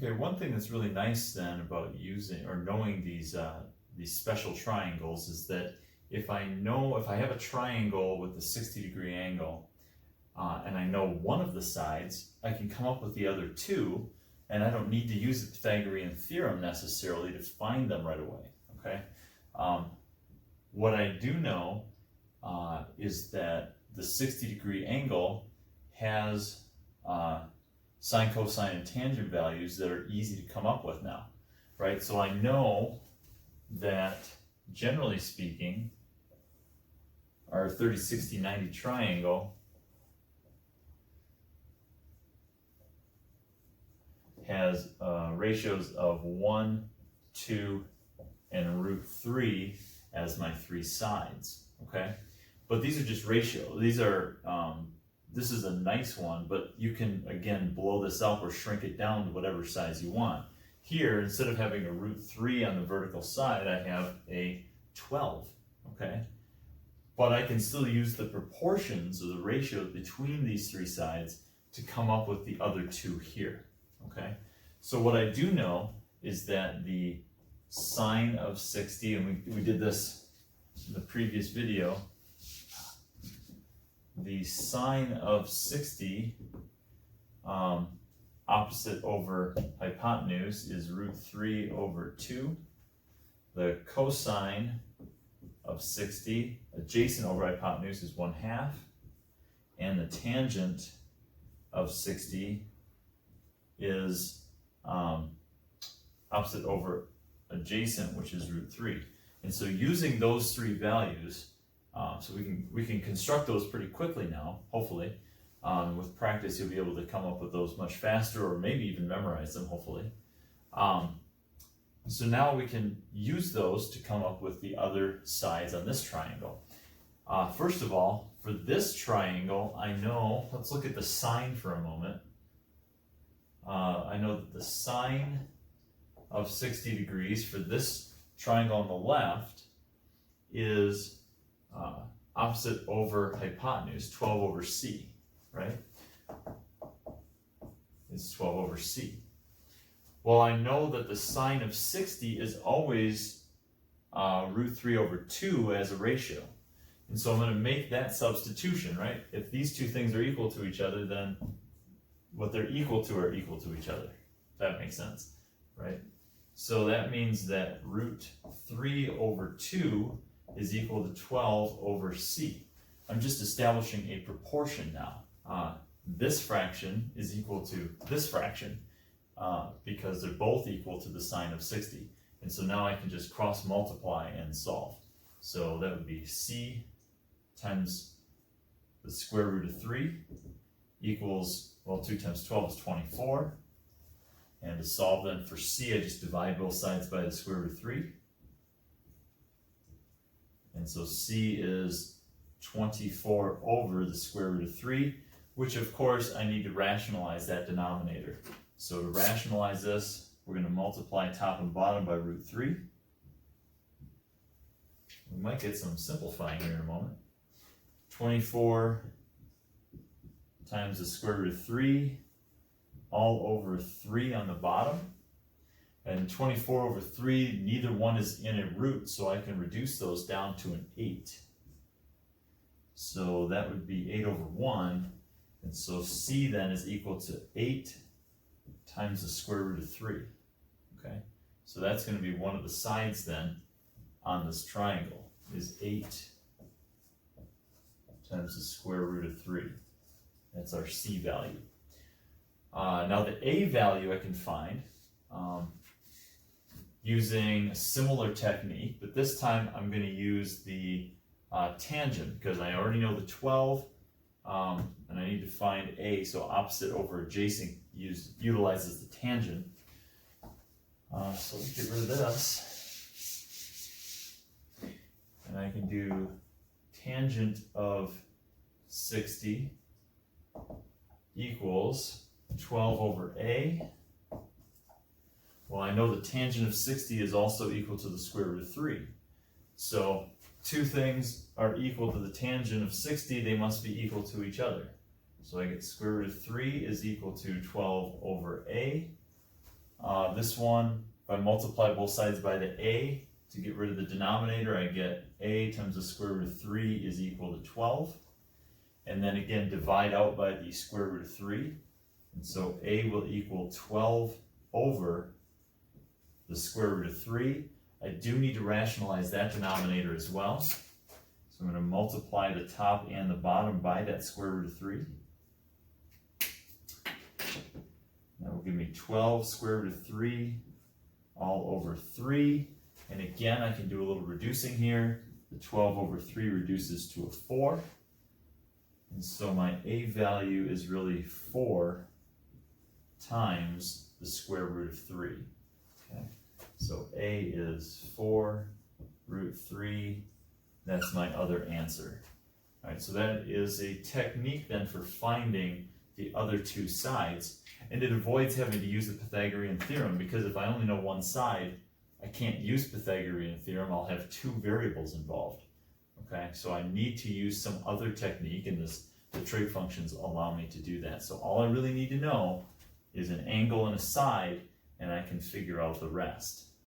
Okay, one thing that's really nice then about using or knowing these special triangles is that if I have a triangle with a 60-degree angle and I know one of the sides, I can come up with the other two, and I don't need to use the Pythagorean theorem necessarily to find them right away. Okay, what I do know is that the 60-degree angle has sine, cosine, and tangent values that are easy to come up with now, right? So I know that, generally speaking, our 30, 60, 90 triangle has ratios of 1, 2, and root 3 as my three sides, okay? But these are just ratio. These are this is a nice one, but you can, again, blow this up or shrink it down to whatever size you want. Here, instead of having a root 3 on the vertical side, I have a 12, okay? But I can still use the proportions or the ratios between these three sides to come up with the other two here, okay? So what I do know is that the sine of 60, and we did this in the previous video, the sine of 60 opposite over hypotenuse is root 3 over 2. The cosine of 60 adjacent over hypotenuse is 1/2. And the tangent of 60 is opposite over adjacent, which is root 3. And so using those three values, so we can construct those pretty quickly now, hopefully. With practice, you'll be able to come up with those much faster, or maybe even memorize them, hopefully. So now we can use those to come up with the other sides on this triangle. First of all, for this triangle, I know, let's look at the sine for a moment. I know that the sine of 60 degrees for this triangle on the left is opposite over hypotenuse, 12 over c, right? It's 12 over c. Well, I know that the sine of 60 is always root 3 over 2 as a ratio. And so I'm going to make that substitution, right? If these two things are equal to each other, then what they're equal to are equal to each other. If that makes sense, right? So that means that root 3 over 2 is equal to 12 over c. I'm just establishing a proportion now. This fraction is equal to this fraction because they're both equal to the sine of 60. And so now I can just cross multiply and solve. So that would be c times the square root of 3 equals, well, 2 times 12 is 24. And to solve then for c, I just divide both sides by the square root of 3. And so c is 24 over the square root of 3, which of course I need to rationalize that denominator. So to rationalize this, we're going to multiply top and bottom by root 3. We might get some simplifying here in a moment. 24 times the square root of 3, all over 3 on the bottom. And 24 over 3, neither one is in a root, so I can reduce those down to an 8. So that would be 8 over 1. And so c then is equal to 8 times the square root of 3. Okay? So that's going to be one of the sides then on this triangle, is 8 times the square root of 3. That's our c value. Now the a value I can find using a similar technique, but this time I'm going to use the tangent because I already know the 12 and I need to find a, so opposite over adjacent utilizes the tangent. So let's get rid of this. And I can do tangent of 60 equals 12 over a. Well, I know the tangent of 60 is also equal to the square root of 3. So two things are equal to the tangent of 60, they must be equal to each other. So I get square root of 3 is equal to 12 over a. This one, if I multiply both sides by the a to get rid of the denominator, I get a times the square root of 3 is equal to 12. And then again, divide out by the square root of 3. And so a will equal 12 over the square root of 3. I do need to rationalize that denominator as well. So I'm going to multiply the top and the bottom by that square root of 3. That will give me 12 square root of 3 all over 3. And again, I can do a little reducing here. The 12 over 3 reduces to a 4. And so my a value is really 4 times the square root of 3. Okay, so a is 4 root 3. That's my other answer. All right, so that is a technique then for finding the other two sides. And it avoids having to use the Pythagorean theorem, because if I only know one side, I can't use Pythagorean theorem. I'll have two variables involved. Okay, so I need to use some other technique, and the trig functions allow me to do that. So all I really need to know is an angle and a side, and I can figure out the rest.